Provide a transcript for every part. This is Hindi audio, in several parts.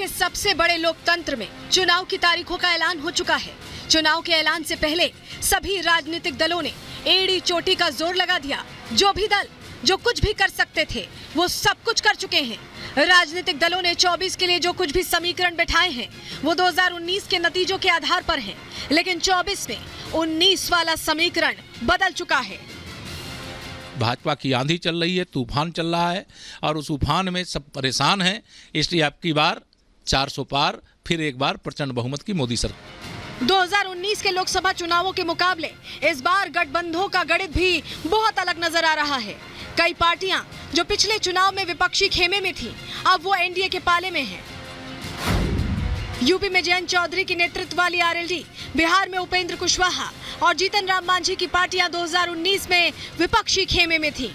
के सबसे बड़े लोकतंत्र में चुनाव की तारीखों का ऐलान हो चुका है। चुनाव के ऐलान से पहले सभी राजनीतिक दलों ने एड़ी चोटी का जोर लगा दिया। जो भी दल जो कुछ भी कर सकते थे वो सब कुछ कर चुके हैं। राजनीतिक दलों ने 24 के लिए जो कुछ भी समीकरण बैठाए हैं वो 2019 के नतीजों के आधार पर हैं, लेकिन 24 में 19 वाला समीकरण बदल चुका है। भाजपा की आंधी चल रही है, तूफान चल रहा है और उस तूफान में सब परेशान हैं। इसलिए अब की बार 400 पार, फिर एक बार प्रचंड बहुमत की मोदी सरकार। 2019 के लोकसभा चुनावों के मुकाबले इस बार गठबंधनों का गणित भी बहुत अलग नजर आ रहा है। कई पार्टियां जो पिछले चुनाव में विपक्षी खेमे में थी, अब वो एनडीए के पाले में हैं। यूपी में जयंत चौधरी की नेतृत्व वाली आरएलडी, बिहार में उपेंद्र कुशवाहा और जीतन राम मांझी की पार्टियां 2019 में विपक्षी खेमे में थी।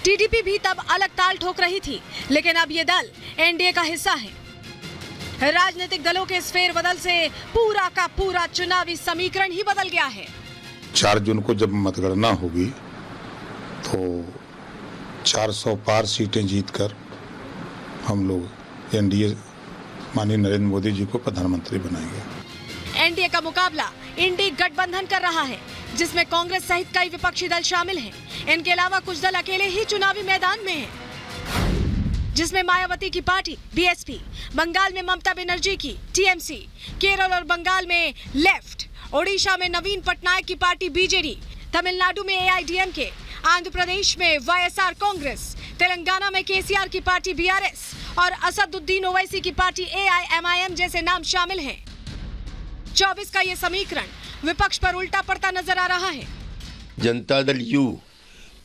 टीडीपी भी तब अलग ताल ठोक रही थी, लेकिन अब ये दल एनडीए का हिस्सा है। राजनीतिक दलों के इस फेरबदल से पूरा का पूरा चुनावी समीकरण ही बदल गया है। 4 जून को जब मतगणना होगी तो 400 पार सीटें जीतकर हम लोग एनडीए माननीय नरेंद्र मोदी जी को प्रधानमंत्री बनाएंगे। एनडीए का मुकाबला इंडी गठबंधन कर रहा है, जिसमें कांग्रेस सहित कई विपक्षी दल शामिल हैं। इनके अलावा कुछ दल अकेले ही चुनावी मैदान में हैं, जिसमें मायावती की पार्टी बीएसपी, बंगाल में ममता बनर्जी की टीएमसी, केरल और बंगाल में लेफ्ट, ओडिशा में नवीन पटनायक की पार्टी बीजेडी, तमिलनाडु में एआईडीएमके, आंध्र प्रदेश में वाईएसआर कांग्रेस, तेलंगाना में केसीआर की पार्टी बीआरएस और असदुद्दीन ओवैसी की पार्टी एआईएमआईएम जैसे नाम शामिल हैं। 24 का ये समीकरण विपक्ष पर उल्टा पड़ता नजर आ रहा है। जनता दल यू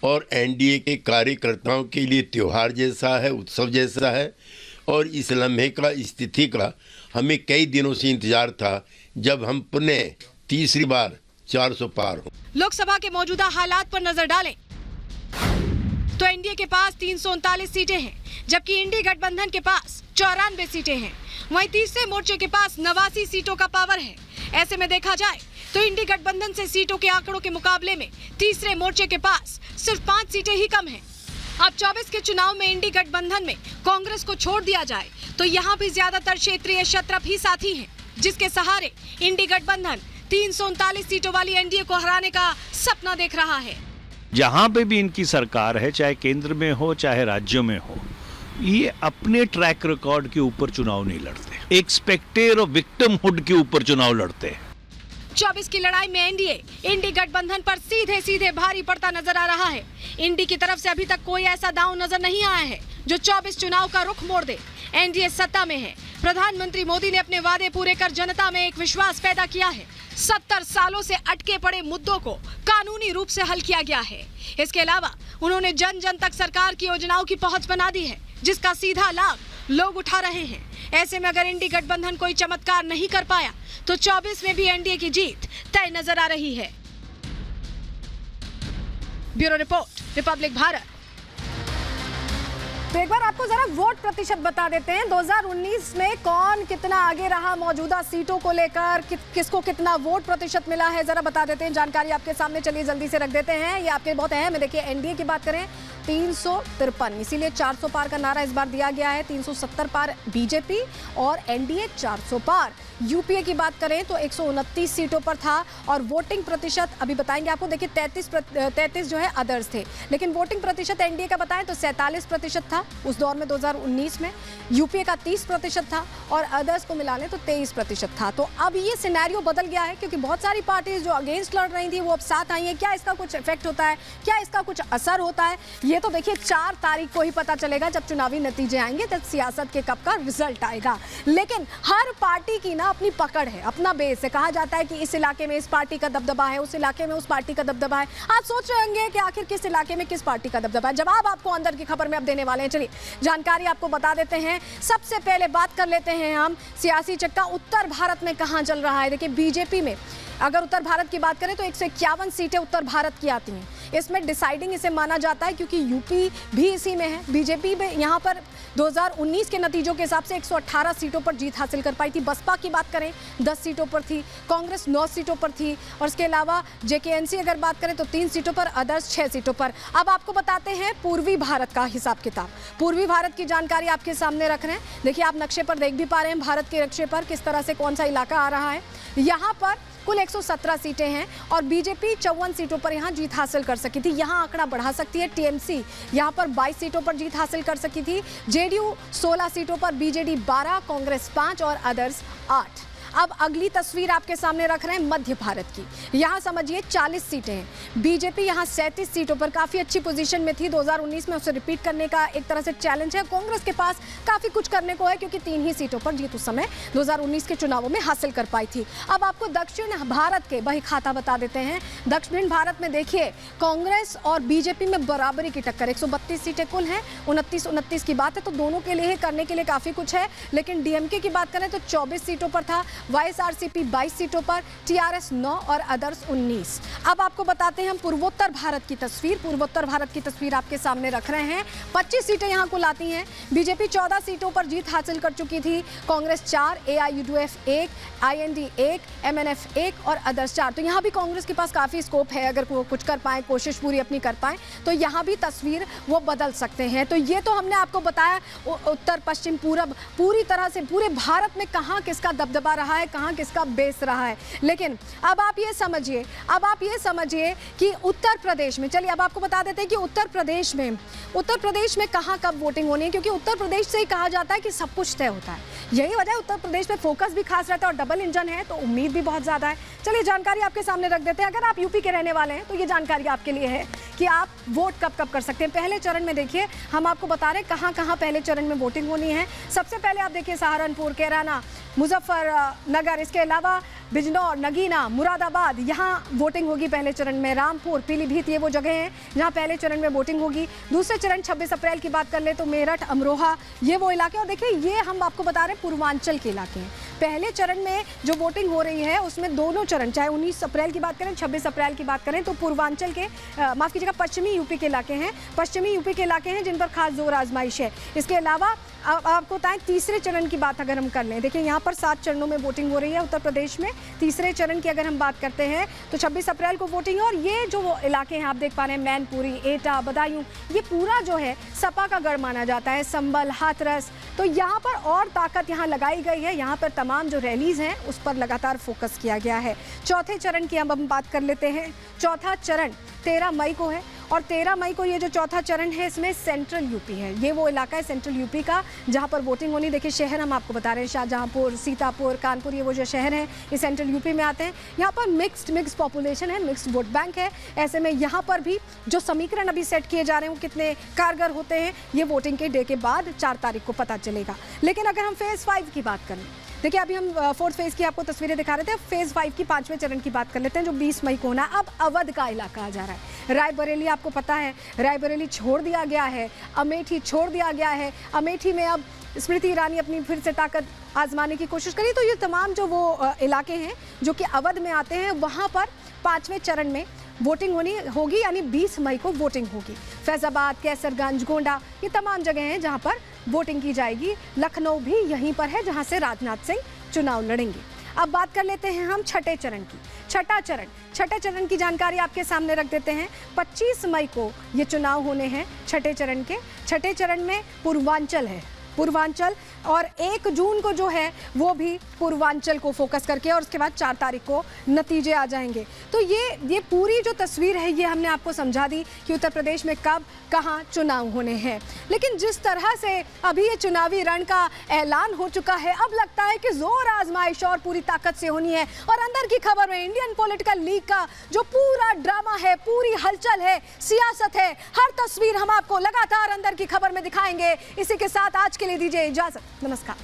और एनडीए के कार्यकर्ताओं के लिए त्योहार जैसा है, उत्सव जैसा है और इस लम्हे का, स्थिति का हमें कई दिनों से इंतजार था जब हम पुनः तीसरी बार 400 पार हो। लोकसभा के मौजूदा हालात पर नजर डालें तो एनडीए के पास 339 सीटें हैं, जबकि इंडी गठबंधन के पास 94 सीटें हैं। वहीं तीसरे मोर्चे के पास 89 सीटों का पावर है। ऐसे में देखा जाए तो इंडी गठबंधन से सीटों के आंकड़ों के मुकाबले में तीसरे मोर्चे के पास सिर्फ 5 सीटें ही कम हैं। अब 24 के चुनाव में इंडी गठबंधन में कांग्रेस को छोड़ दिया जाए तो यहाँ भी ज्यादातर क्षेत्रीय क्षत्रप ही साथी हैं, जिसके सहारे इंडी गठबंधन 339 सीटों वाली एनडीए को हराने का सपना देख रहा है। जहां पे भी इनकी सरकार है, चाहे केंद्र में हो चाहे राज्यों में हो, ये अपने ट्रैक रिकॉर्ड के ऊपर चुनाव नहीं लड़ते, एक स्पेक्टेटर और विक्टिमहुड के ऊपर चुनाव लड़ते हैं। 24 की लड़ाई में एनडीए इंडी गठबंधन पर सीधे सीधे भारी पड़ता नजर आ रहा है। इंडी की तरफ से अभी तक कोई ऐसा दांव नजर नहीं आया है जो 24 चुनाव का रुख मोड़ दे। एनडीए सत्ता में है। प्रधानमंत्री मोदी ने अपने वादे पूरे कर जनता में एक विश्वास पैदा किया है। 70 सालों से अटके पड़े मुद्दों को कानूनी रूप से हल किया गया है। इसके अलावा उन्होंने जन जन तक सरकार की योजनाओं की पहुंच बना दी है, जिसका सीधा लाभ लोग उठा रहे हैं। ऐसे में अगर इंडी गठबंधन कोई चमत्कार नहीं कर पाया तो 24 में भी एनडीए की जीत तय नजर आ रही है। Bureau report, Republic Bharat. तो एक बार आपको जरा वोट प्रतिशत बता देते हैं। 2019 में कौन कितना आगे रहा मौजूदा सीटों को लेकर, किसको कितना वोट प्रतिशत मिला है, जरा बता देते हैं। जानकारी आपके सामने, चलिए जल्दी से रख देते हैं। ये आपके बहुत अहम है। देखिए, एनडीए की बात करें 353, इसीलिए 400 पार का नारा इस बार दिया गया है। 370 पार बीजेपी और एनडीए 400 पार। यूपीए की बात करें तो 129 सीटों पर था और वोटिंग प्रतिशत अभी बताएंगे आपको। देखिए 33 जो है अदर्स थे, लेकिन वोटिंग प्रतिशत एनडीए का बताएं तो 47% था उस दौर में 2019 में। यूपीए का 30% था और अदर्स को मिला लें तो 23% था। तो अब ये सिनेरियो बदल गया है क्योंकि बहुत सारी पार्टीज जो अगेंस्ट लड़ रही थी वो अब साथ आई है। क्या इसका कुछ इफेक्ट होता है, क्या इसका कुछ असर होता है, ये तो देखिए 4 तारीख को ही पता चलेगा जब चुनावी नतीजे आएंगे, जब सियासत के कब का रिजल्ट आएगा। लेकिन हर पार्टी की ना अपनी पकड़ है, अपना बेस है। कहा जाता है कि इस इलाके में इस पार्टी का दबदबा है, उस इलाके में उस पार्टी का दबदबा है। आप सोच रहे होंगे कि आखिर किस इलाके में किस पार्टी का दबदबा है। जवाब आपको अंदर की खबर में अब देने वाले हैं। चलिए जानकारी आपको बता देते हैं। सबसे पहले बात कर लेते हैं हम सियासी चक्का उत्तर भारत में कहां चल रहा है। देखिए बीजेपी में अगर उत्तर भारत की बात करें तो 151 सीटें उत्तर भारत की आती हैं। इसमें डिसाइडिंग इसे माना जाता है क्योंकि यूपी भी इसी में है। बीजेपी में यहाँ पर 2019 के नतीजों के हिसाब से 118 सीटों पर जीत हासिल कर पाई थी। बसपा की बात करें 10 सीटों पर थी, कांग्रेस 9 सीटों पर थी और इसके अलावा जेकेएनसी अगर बात करें तो 3 सीटों पर, अदर्स 6 सीटों पर। अब आपको बताते हैं पूर्वी भारत का हिसाब किताब। पूर्वी भारत की जानकारी आपके सामने रख रहे हैं। देखिए आप नक्शे पर देख भी पा रहे हैं भारत के नक्शे पर किस तरह से कौन सा इलाका आ रहा है। यहाँ पर कुल 117 सीटें हैं और बीजेपी 54 सीटों पर यहाँ जीत हासिल कर सकी थी। यहाँ आंकड़ा बढ़ा सकती है। टीएमसी यहाँ पर 22 सीटों पर जीत हासिल कर सकी थी। जेडीयू 16 सीटों पर, बीजेडी 12, कांग्रेस 5 और अदर्स 8। अब अगली तस्वीर आपके सामने रख रहे हैं मध्य भारत की। यहाँ समझिए 40 सीटें हैं। बीजेपी यहाँ 37 सीटों पर काफ़ी अच्छी पोजीशन में थी 2019 में, उसे रिपीट करने का एक तरह से चैलेंज है। कांग्रेस के पास काफ़ी कुछ करने को है क्योंकि 3 ही सीटों पर जीत उस समय 2019 के चुनावों में हासिल कर पाई थी। अब आपको दक्षिण भारत के बही खाता बता देते हैं। दक्षिण भारत में देखिए कांग्रेस और बीजेपी में बराबरी की टक्कर, 132 सीटें कुल हैं, 29 की बात है तो दोनों के लिए करने के लिए काफ़ी कुछ है। लेकिन डीएमके की बात करें तो 24 सीटों पर था, वाईएसआरसीपी 22 सीटों पर, टीआरएस 9 और अदर्स 19। अब आपको बताते हैं हम पूर्वोत्तर भारत की तस्वीर। पूर्वोत्तर भारत की तस्वीर आपके सामने रख रहे हैं। 25 सीटें यहां कुल आती हैं। बीजेपी 14 सीटों पर जीत हासिल कर चुकी थी, कांग्रेस 4, एआईयूडीएफ 1, आईएनडी 1, एमएनएफ 1 और अदर्स 4। तो यहां भी कांग्रेस के पास काफी स्कोप है, अगर वो कुछ कर पाए, कोशिश पूरी अपनी कर पाए तो यहां भी तस्वीर वो बदल सकते हैं। तो ये तो हमने आपको बताया उत्तर पश्चिम पूरब पूरी तरह से पूरे भारत में कहां किसका दबदबा रहा है, कहां किसका बेस रहा है। लेकिन अब आप ये समझिए कि उत्तर प्रदेश में, चलिए अब आपको बता देते हैं कि उत्तर प्रदेश में कहां कब वोटिंग होनी है, क्योंकि उत्तर प्रदेश से ही कहा जाता है कि सब कुछ तय होता है। यही वजह है उत्तर प्रदेश में फोकस भी खास रहता है और डबल इंजन है तो उम्मीद भी बहुत ज्यादा है। चलिए जानकारी आपके सामने रख देते हैं। अगर आप यूपी के रहने वाले हैं तो ये जानकारी आपके लिए है कि आप वोट कब कब कर सकते हैं। पहले चरण में देखिए हम आपको बता रहे हैं कहां पहले चरण में वोटिंग होनी है। सबसे पहले आप देखिए सहारनपुर, कैराना, मुजफ्फरनगर, इसके अलावा बिजनौर, नगीना, मुरादाबाद, यहाँ वोटिंग होगी पहले चरण में। रामपुर, पीलीभीत, ये वो जगह हैं जहाँ पहले चरण में वोटिंग होगी। दूसरे चरण 26 अप्रैल की बात कर ले तो मेरठ, अमरोहा, ये वो इलाके। और देखिए ये हम आपको बता रहे हैं पूर्वांचल के इलाके हैं। पहले चरण में जो वोटिंग हो रही है उसमें दोनों चरण, चाहे 19 अप्रैल की बात करें, 26 अप्रैल की बात करें, तो पूर्वांचल के माफ कीजिएगा पश्चिमी यूपी के इलाके हैं। पश्चिमी यूपी के इलाके हैं जिन पर खास जोर आजमाइश है। इसके अलावा आपको बताएं तीसरे चरण की बात अगर हम कर लें, देखिए यहाँ पर 7 चरणों में वोटिंग हो रही है उत्तर प्रदेश में। तीसरे चरण की अगर हम बात करते हैं तो 26 अप्रैल को वोटिंग है। और ये जो इलाके हैं आप देख पा रहे हैं, मैनपुरी, एटा, बदायूं, ये पूरा जो है सपा का गढ़ माना जाता है। संबल, हाथरस, तो यहाँ पर और ताकत यहाँ लगाई गई है। यहाँ पर तमाम जो रैलीज हैं उस पर लगातार फोकस किया गया है। चौथे चरण की हम बात कर लेते हैं। चौथा चरण 13 मई को है और 13 मई को ये जो चौथा चरण है इसमें सेंट्रल यूपी है। ये वो इलाका है सेंट्रल यूपी का जहाँ पर वोटिंग होनी। देखिए शहर हम आपको बता रहे हैं, शाहजहांपुर, सीतापुर, कानपुर, ये वो जो शहर हैं ये सेंट्रल यूपी में आते हैं। यहाँ पर मिक्स्ड पॉपुलेशन है, मिक्स्ड वोट बैंक है। ऐसे में यहाँ पर भी जो समीकरण अभी सेट किए जा रहे हैं वो कितने कारगर होते हैं ये वोटिंग के डे के बाद 4 तारीख को पता चलेगा। लेकिन अगर हम फेज़ 5 की बात करें, देखिए अभी हम 4th फेज़ की आपको तस्वीरें दिखा रहे थे। फेज़ 5 की 5वें चरण की बात कर लेते हैं जो 20 मई को होना है। अब अवध का इलाका आ जा रहा है। रायबरेली आपको पता है, रायबरेली छोड़ दिया गया है, अमेठी छोड़ दिया गया है। अमेठी में अब स्मृति ईरानी अपनी फिर से ताकत आजमाने की कोशिश करी। तो ये तमाम जो वो इलाके हैं जो कि अवध में आते हैं वहाँ पर 5वें चरण में वोटिंग होगी, यानी 20 मई को वोटिंग होगी। फैजाबाद, कैसरगंज, गोंडा, ये तमाम जगह हैं जहां पर वोटिंग की जाएगी। लखनऊ भी यहीं पर है जहां से राजनाथ सिंह चुनाव लड़ेंगे। अब बात कर लेते हैं हम छठे चरण की। छठे चरण की जानकारी आपके सामने रख देते हैं। 25 मई को ये चुनाव होने हैं छठे चरण के। छठे चरण में पूर्वांचल है, पूर्वांचल, और 1 जून को जो है वो भी पूर्वांचल को फोकस करके, और उसके बाद 4 तारीख को नतीजे आ जाएंगे। तो ये पूरी जो तस्वीर है ये हमने आपको समझा दी कि उत्तर प्रदेश में कब कहाँ चुनाव होने हैं। लेकिन जिस तरह से अभी ये चुनावी रण का ऐलान हो चुका है, अब लगता है कि जोर आजमाइश और पूरी ताकत से होनी है। और अंदर की खबर में इंडियन पॉलिटिकल लीग का जो पूरा ड्रामा है, पूरी हलचल है, सियासत है, हर तस्वीर हम आपको लगातार अंदर की खबर में दिखाएंगे। इसी के साथ आज के लिए दीजिए इजाजत। नमस्कार।